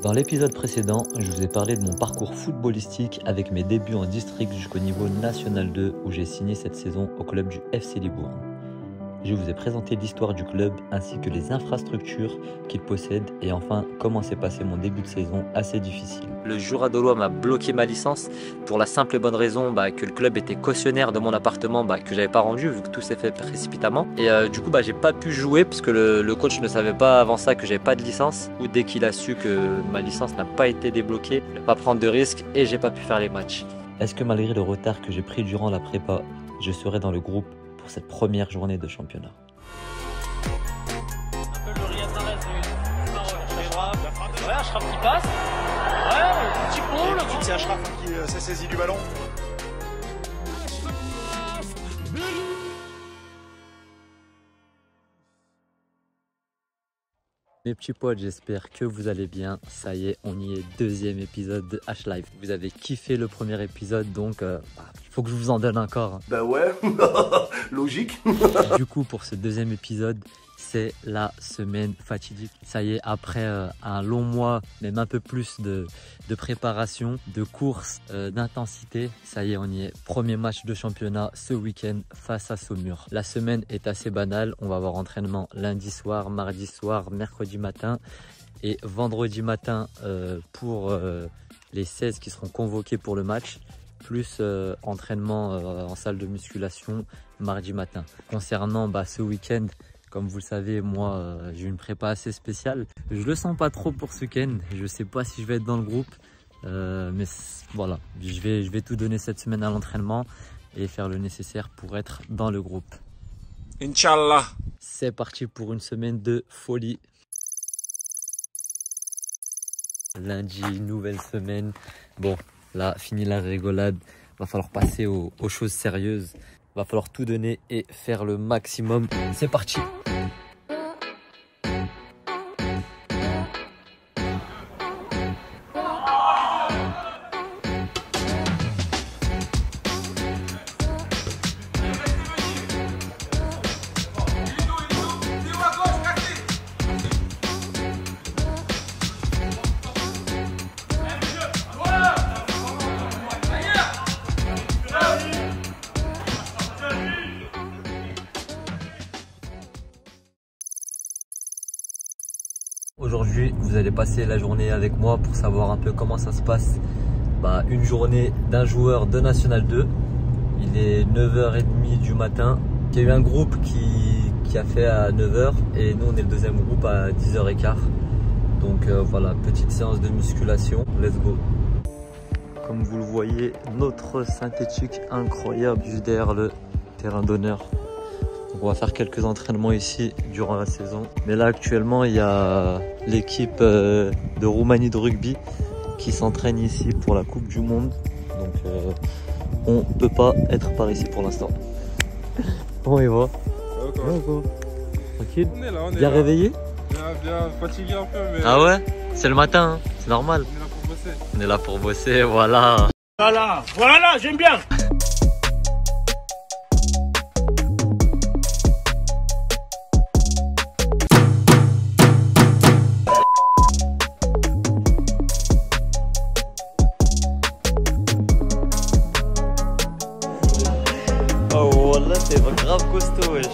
Dans l'épisode précédent, je vous ai parlé de mon parcours footballistique avec mes débuts en district jusqu'au niveau national 2 où j'ai signé cette saison au club du FC Libourne. Je vous ai présenté l'histoire du club ainsi que les infrastructures qu'il possède et enfin comment s'est passé mon début de saison assez difficile. Le Jura d'Aulois m'a bloqué ma licence pour la simple et bonne raison que le club était cautionnaire de mon appartement que j'avais pas rendu vu que tout s'est fait précipitamment. Et du coup j'ai pas pu jouer parce que le coach ne savait pas avant ça que j'avais pas de licence. Ou dès qu'il a su que ma licence n'a pas été débloquée, il ne pas prendre de risques et j'ai pas pu faire les matchs. Est-ce que malgré le retard que j'ai pris durant la prépa, je serai dans le groupe pour cette première journée de championnat? Un peu le Riyad Mahrez, ouais, Achraf qui passe. Ouais, petit pont, le c'est Achraf qui s'est saisi du ballon. Mes petits potes, j'espère que vous allez bien. Ça y est, on y est, deuxième épisode de H-Live. Vous avez kiffé le premier épisode, donc il faut que je vous en donne encore. Bah ouais, logique. Du coup, pour ce deuxième épisode, c'est la semaine fatidique. Ça y est, après un long mois, même un peu plus de préparation, de course, d'intensité, ça y est, on y est. Premier match de championnat ce week-end face à Saumur. La semaine est assez banale. On va avoir entraînement lundi soir, mardi soir, mercredi matin et vendredi matin pour les 16 qui seront convoqués pour le match. Plus entraînement en salle de musculation mardi matin. Concernant ce week-end, comme vous le savez, moi j'ai une prépa assez spéciale. Je le sens pas trop pour ce week-end. Je sais pas si je vais être dans le groupe. Mais voilà, je vais tout donner cette semaine à l'entraînement et faire le nécessaire pour être dans le groupe. Inch'Allah. C'est parti pour une semaine de folie. Lundi, nouvelle semaine. Bon, là, fini la rigolade. Va falloir passer aux choses sérieuses. Va falloir tout donner et faire le maximum. C'est parti! Aujourd'hui, vous allez passer la journée avec moi pour savoir un peu comment ça se passe. Une journée d'un joueur de National 2. Il est 9h30 du matin. Il y a eu un groupe qui a fait à 9h et nous on est le deuxième groupe à 10h15. Donc voilà, petite séance de musculation. Let's go. Comme vous le voyez, notre synthétique incroyable juste derrière le terrain d'honneur. On va faire quelques entraînements ici durant la saison. Mais là actuellement il y a l'équipe de Roumanie de rugby qui s'entraîne ici pour la Coupe du Monde. Donc on ne peut pas être par ici pour l'instant. Comment il va? Tranquille? On est là, on est bien là. Réveillé? Bien fatigué un peu, mais... Ah ouais? C'est le matin, hein, c'est normal. On est là pour bosser. On est là pour bosser, voilà. Voilà, j'aime bien. Oh voilà, c'est grave costaud, wesh.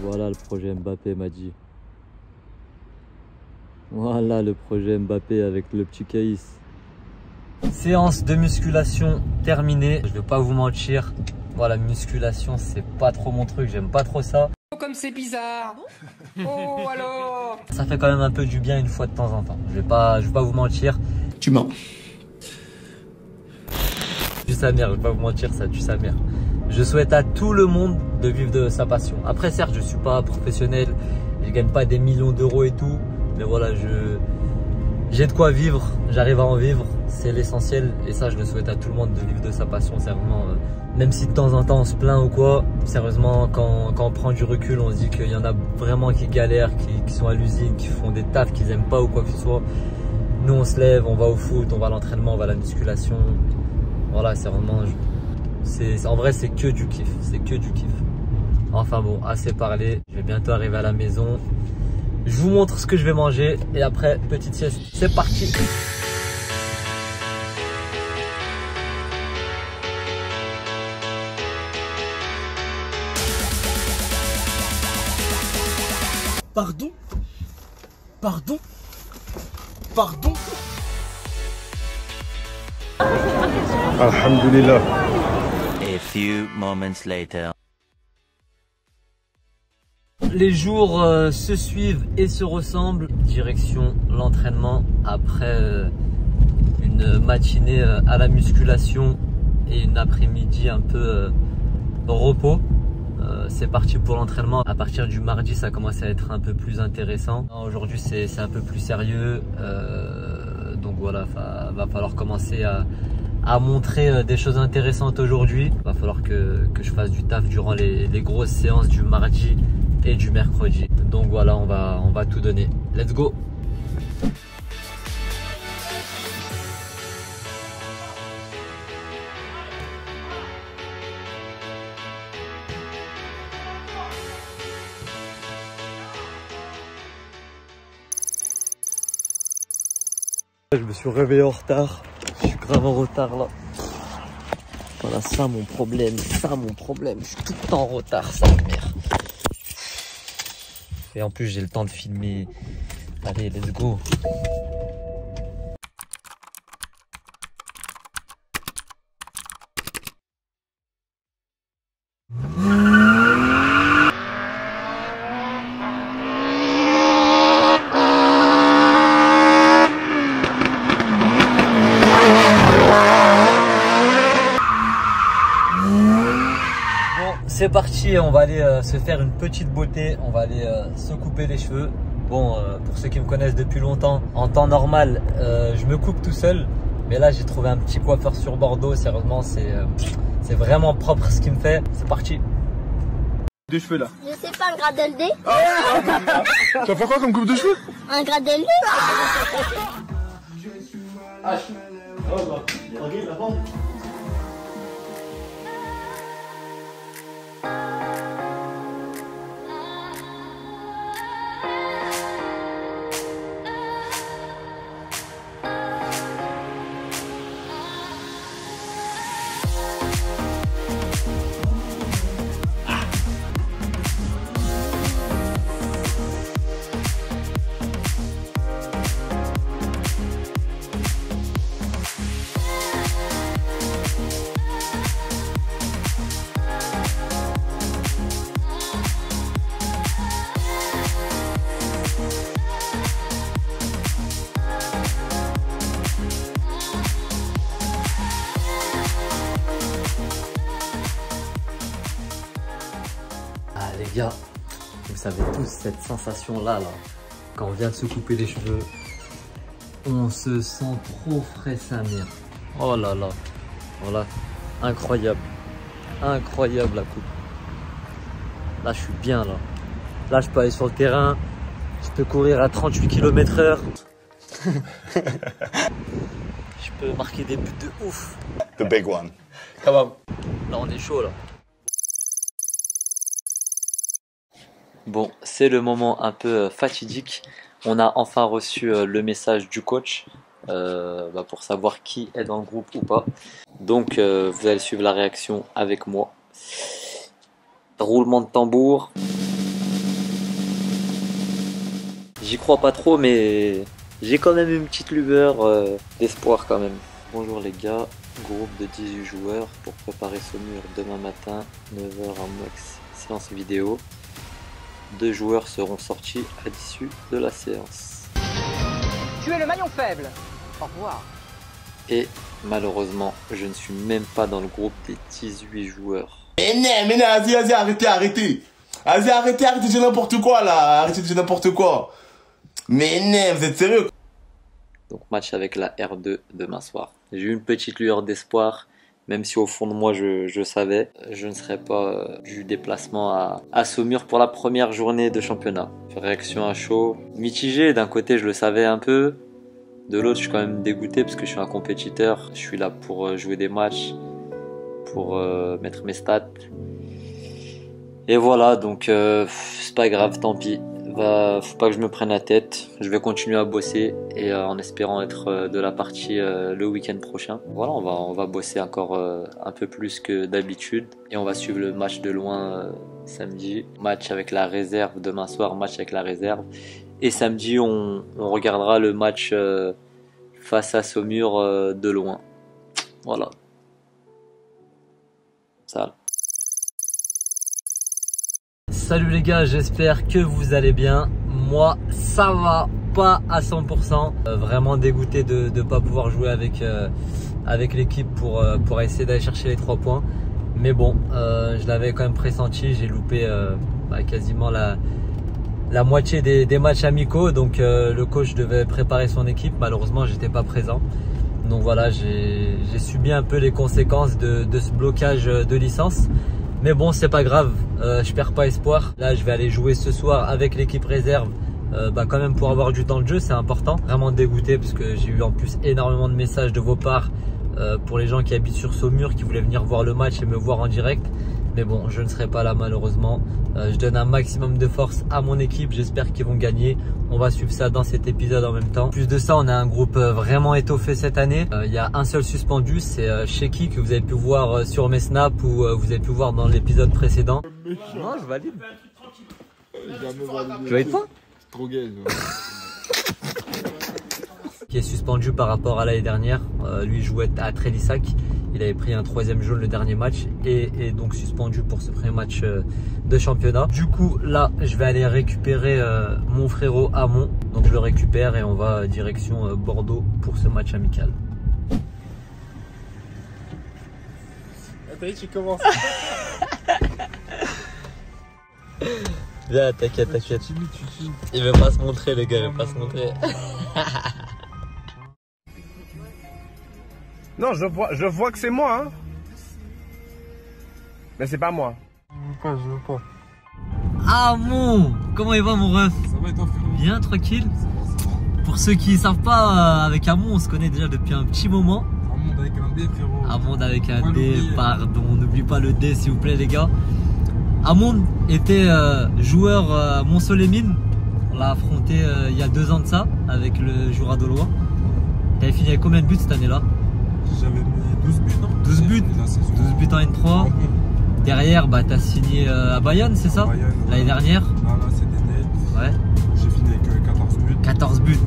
Voilà le projet Mbappé, m'a dit. Voilà le projet Mbappé avec le petit Caïs. Séance de musculation terminée. Je vais pas vous mentir. Voilà, musculation, c'est pas trop mon truc. J'aime pas trop ça. Comme c'est bizarre. Oh alors. Ça fait quand même un peu du bien une fois de temps en temps. Je vais pas vous mentir. Tu mens. Tue sa mère, je vais pas vous mentir, ça tue sa mère. Je souhaite à tout le monde de vivre de sa passion. Après, certes, je suis pas professionnel. Je gagne pas des millions d'euros et tout. Mais voilà, j'ai de quoi vivre. J'arrive à en vivre. c'est l'essentiel et ça je le souhaite à tout le monde de vivre de sa passion. C'est vraiment, même si de temps en temps on se plaint ou quoi, sérieusement quand on prend du recul on se dit qu'il y en a vraiment qui galèrent, qui sont à l'usine, qui font des tafs qu'ils aiment pas ou quoi que ce soit. Nous on se lève, on va au foot, on va à l'entraînement, on va à la musculation. Voilà, c'est vraiment, en vrai c'est que du kiff, c'est que du kiff. Enfin bon, assez parlé, je vais bientôt arriver à la maison. Je vous montre ce que je vais manger et après, petite sieste. C'est parti! Pardon? Pardon? Pardon? Alhamdulillah. A few moments later. Les jours se suivent et se ressemblent. Direction l'entraînement après une matinée à la musculation et une après-midi un peu repos. C'est parti pour l'entraînement. À partir du mardi, ça commence à être un peu plus intéressant. Aujourd'hui, c'est un peu plus sérieux. Donc voilà, va falloir commencer à montrer des choses intéressantes aujourd'hui. Va falloir que je fasse du taf durant les grosses séances du mardi et du mercredi. Donc voilà, on va tout donner. Let's go! Je me suis réveillé en retard. Je suis grave en retard là. Voilà, ça mon problème. Je suis tout le temps en retard, ça merde. Et en plus j'ai le temps de filmer. Allez, let's go. C'est parti, on va aller se faire une petite beauté, on va aller se couper les cheveux. Bon, pour ceux qui me connaissent depuis longtemps, en temps normal, je me coupe tout seul. Mais là, j'ai trouvé un petit coiffeur sur Bordeaux. Sérieusement, c'est vraiment propre ce qu'il me fait. C'est parti. Deux cheveux là. Je sais pas, un gradel D. Ça fait quoi comme coupe de cheveux? Un gradel D. Les gars, vous savez tous cette sensation là, quand on vient de se couper les cheveux, on se sent trop frais sa mère. Oh là là, voilà, incroyable, incroyable la coupe. Là je suis bien là. Là je peux aller sur le terrain, je peux courir à 38 km/h. Je peux marquer des buts de ouf. The big one. Là on est chaud là. Bon, c'est le moment un peu fatidique. On a enfin reçu le message du coach pour savoir qui est dans le groupe ou pas. Donc, vous allez suivre la réaction avec moi. Roulement de tambour. J'y crois pas trop, mais j'ai quand même une petite lueur d'espoir quand même. Bonjour les gars, groupe de 18 joueurs pour préparer Saumur demain matin, 9h en max, séance vidéo. 2 joueurs seront sortis à l'issue de la séance. Tu es le maillon faible. Au revoir. Et malheureusement, je ne suis même pas dans le groupe des 18 joueurs. Mais non, vas-y, arrêtez. Vas-y, arrêtez de dire n'importe quoi là. Arrêtez de dire n'importe quoi. Mais non, vous êtes sérieux? Donc match avec la R2 demain soir. J'ai eu une petite lueur d'espoir, même si au fond de moi je savais, je ne serais pas du déplacement à Saumur pour la première journée de championnat. Réaction à chaud, mitigée. D'un côté je le savais un peu, de l'autre je suis quand même dégoûté parce que je suis un compétiteur. Je suis là pour jouer des matchs, pour mettre mes stats. Et voilà, donc c'est pas grave, tant pis. Faut pas que je me prenne la tête. Je vais continuer à bosser et en espérant être de la partie le week-end prochain. Voilà, on va bosser encore un peu plus que d'habitude et on va suivre le match de loin samedi. Match avec la réserve demain soir, match avec la réserve. Et samedi, on regardera le match face à Saumur de loin. Voilà. Ça. Salut les gars, j'espère que vous allez bien. Moi, ça va pas à 100%. Vraiment dégoûté de ne pas pouvoir jouer avec l'équipe pour essayer d'aller chercher les 3 points. Mais bon, je l'avais quand même pressenti. J'ai loupé quasiment la moitié des matchs amicaux. Donc le coach devait préparer son équipe. Malheureusement, j'étais pas présent. Donc voilà, j'ai subi un peu les conséquences de ce blocage de licence. Mais bon, c'est pas grave, je perds pas espoir. Là, je vais aller jouer ce soir avec l'équipe réserve, quand même pour avoir du temps de jeu, c'est important. Vraiment dégoûté parce que j'ai eu en plus énormément de messages de vos parts pour les gens qui habitent sur Saumur, qui voulaient venir voir le match et me voir en direct. Mais bon, je ne serai pas là malheureusement. Je donne un maximum de force à mon équipe, j'espère qu'ils vont gagner. On va suivre ça dans cet épisode en même temps. Plus de ça, on a un groupe vraiment étoffé cette année. Il y a un seul suspendu, c'est Sheiki que vous avez pu voir sur mes snaps ou vous avez pu voir dans l'épisode précédent. Non, je valide. Tu valides pas? Trop gay. Qui est suspendu par rapport à l'année dernière. Lui jouait à Trélissac. Il avait pris un 3e jaune le dernier match et donc suspendu pour ce premier match de championnat. Du coup, là, je vais aller récupérer mon frérot Amon. Donc, je le récupère et on va direction Bordeaux pour ce match amical. Attends, tu commences. Viens, t'inquiète. Il veut pas se montrer, le gars, il veut pas se montrer. Non, je vois que c'est moi, hein. Mais c'est pas moi. Je veux pas. Ah mon, comment il va mon ref? Ça va et toi, frérot? Bien, tranquille. Pour ceux qui savent pas, avec Amon, on se connaît déjà depuis un petit moment. Amon avec un D, frérot. Amon avec un D, pardon, n'oublie pas le D s'il vous plaît les gars. Amon était joueur à Mont-Soleil-Mines. On l'a affronté il y a 2 ans de ça avec le Jura d'Aulois. T'avais fini avec combien de buts cette année-là? J'avais mis 12 buts, non? 12 buts 12 buts en N3. Derrière, t'as signé à Bayonne, c'est ça? L'année dernière? Là, cet été. Ouais. J'ai fini avec 14 buts. 14 buts.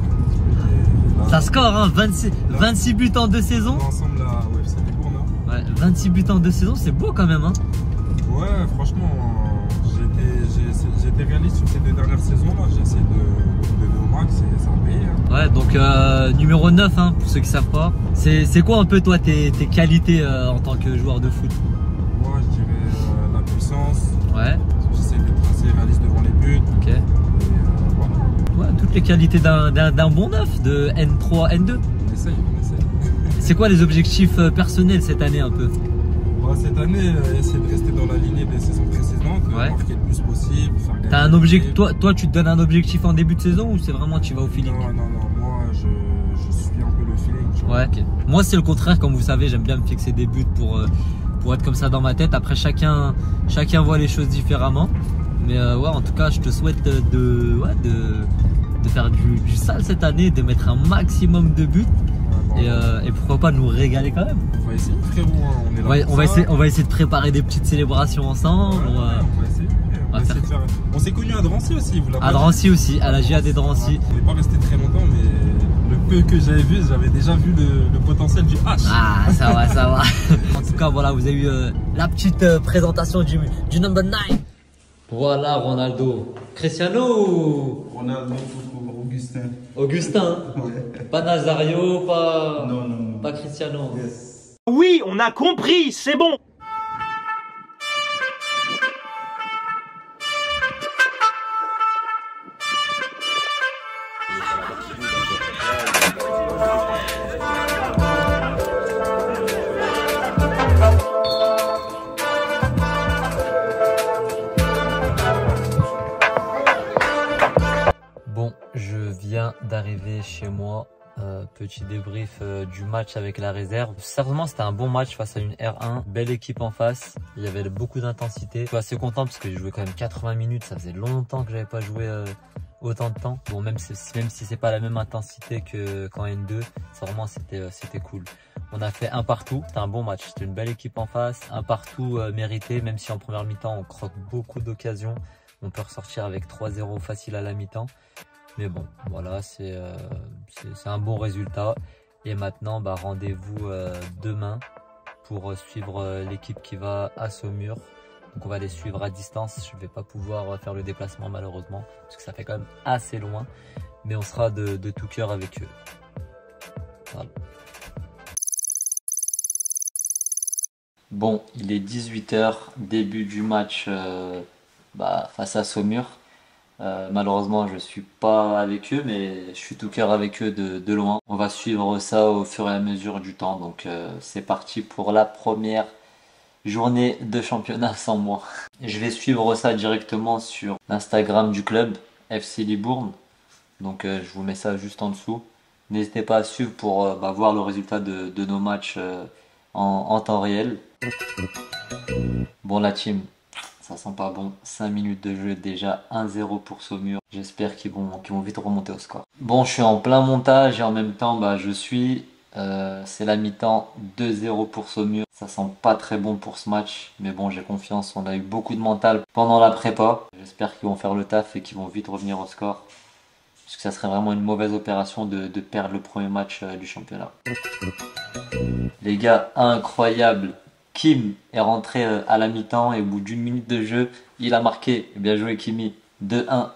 Là, Ça score, hein, 26 buts en 2 saisons. Ensemble, là, ouais, c'est des bournes, hein. Ouais, 26 buts en 2 saisons, c'est beau quand même, hein. Ouais, franchement, j'ai été réaliste sur ces 2 dernières saisons-là. J'ai essayé de donner au max et ça a payé, hein. Ouais, donc numéro 9, hein, pour ceux qui savent pas. C'est quoi un peu toi tes qualités en tant que joueur de foot? Moi, je dirais la puissance. Ouais. J'essaie d'être assez réaliste devant les buts. Ok. Et voilà. Ouais, toutes les qualités d'un bon 9 de N3, N2. On essaye. C'est quoi les objectifs personnels cette année un peu? Cette année, essayer de rester dans la lignée des saisons précédentes, Ouais. marquer le plus possible, faire gagner. T'as un objectif, toi tu te donnes un objectif en début de saison ou c'est vraiment tu vas au feeling? Non, moi je suis un peu le feeling. Tu vois. Ouais, ok. Moi c'est le contraire, comme vous savez, j'aime bien me fixer des buts pour être comme ça dans ma tête. Après chacun voit les choses différemment. Mais ouais, en tout cas, je te souhaite de faire du sale cette année, de mettre un maximum de buts. Et pourquoi pas nous régaler quand même. On va essayer, frérot, on est là. On va essayer de préparer des petites célébrations ensemble. Ouais, on va essayer. On s'est connus à Drancy aussi. À Drancy aussi, à la GAD de Drancy. On n'est pas resté très longtemps, mais le peu que j'avais vu, j'avais déjà vu le potentiel du H. Ah, ça va. En tout cas, voilà, vous avez eu la petite présentation du number 9. Voilà, Ronaldo. Cristiano. Ronaldo, Augustin. Augustin. Ouais. Pas Nazario, pas. Non. Pas Cristiano. Yes. Oui, on a compris, c'est bon. viens d'arriver chez moi. Petit débrief du match avec la réserve. Certainement c'était un bon match face à une R1, belle équipe en face, il y avait beaucoup d'intensité. Je suis assez content parce que j'ai joué quand même 80 minutes, ça faisait longtemps que j'avais pas joué autant de temps. Bon, même si c'est pas la même intensité qu'en N2, vraiment c'était cool. On a fait un partout, c'était un bon match, c'était une belle équipe en face, un partout mérité, même si en première mi-temps on croque beaucoup d'occasions, on peut ressortir avec 3-0 facile à la mi-temps. Mais bon, voilà, c'est un bon résultat. Et maintenant, bah, rendez-vous demain pour suivre l'équipe qui va à Saumur. Donc on va les suivre à distance. Je ne vais pas pouvoir faire le déplacement malheureusement, parce que ça fait quand même assez loin. Mais on sera de tout cœur avec eux. Voilà. Bon, il est 18 h, début du match face à Saumur. Malheureusement je suis pas avec eux, mais je suis tout cœur avec eux de loin. On va suivre ça au fur et à mesure du temps, donc c'est parti pour la première journée de championnat sans moi. Je vais suivre ça directement sur l'Instagram du club FC Libourne, donc je vous mets ça juste en dessous. N'hésitez pas à suivre pour voir le résultat de nos matchs en temps réel. Bon la team, ça sent pas bon, 5 minutes de jeu déjà, 1-0 pour Saumur. J'espère qu'ils vont vite remonter au score. Bon, je suis en plein montage et en même temps, je suis. C'est la mi-temps, 2-0 pour Saumur. Ça sent pas très bon pour ce match, mais bon, j'ai confiance. On a eu beaucoup de mental pendant la prépa. J'espère qu'ils vont faire le taf et qu'ils vont vite revenir au score. Parce que ça serait vraiment une mauvaise opération de perdre le premier match du championnat. Les gars, incroyable. Kim est rentré à la mi-temps et au bout d'une minute de jeu, il a marqué. Bien joué Kimi, 2-1.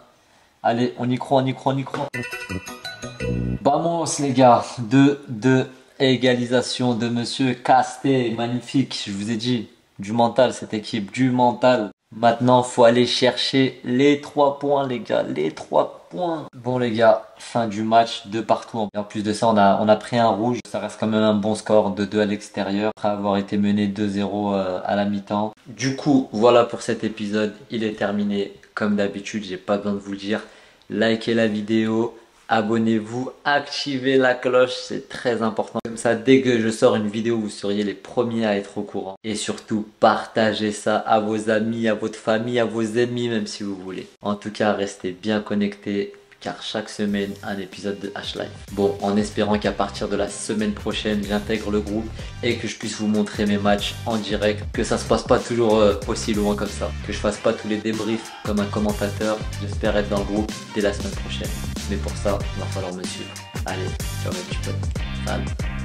Allez, on y croit, on y croit, on y croit. Vamos les gars, 2-2. Égalisation de Monsieur Casté, magnifique. Je vous ai dit, du mental cette équipe, du mental. Maintenant, faut aller chercher les 3 points les gars, les 3 points. Bon les gars, fin du match, 2 partout. Et en plus de ça, on a pris un rouge. Ça reste quand même un bon score de 2 à l'extérieur, après avoir été mené 2-0 à la mi-temps. Du coup, voilà pour cet épisode. Il est terminé. Comme d'habitude, j'ai pas besoin de vous le dire. Likez la vidéo. Abonnez-vous, activez la cloche, c'est très important. Comme ça, dès que je sors une vidéo, vous seriez les premiers à être au courant. Et surtout, partagez ça à vos amis, à votre famille, à vos ennemis, même si vous voulez. En tout cas, restez bien connectés, car chaque semaine, un épisode de H-Life. Bon, en espérant qu'à partir de la semaine prochaine, j'intègre le groupe et que je puisse vous montrer mes matchs en direct, que ça se passe pas toujours aussi loin comme ça, que je fasse pas tous les débriefs comme un commentateur. J'espère être dans le groupe dès la semaine prochaine. Mais pour ça, il va falloir me suivre. Allez, ciao mes petits potes. Salut.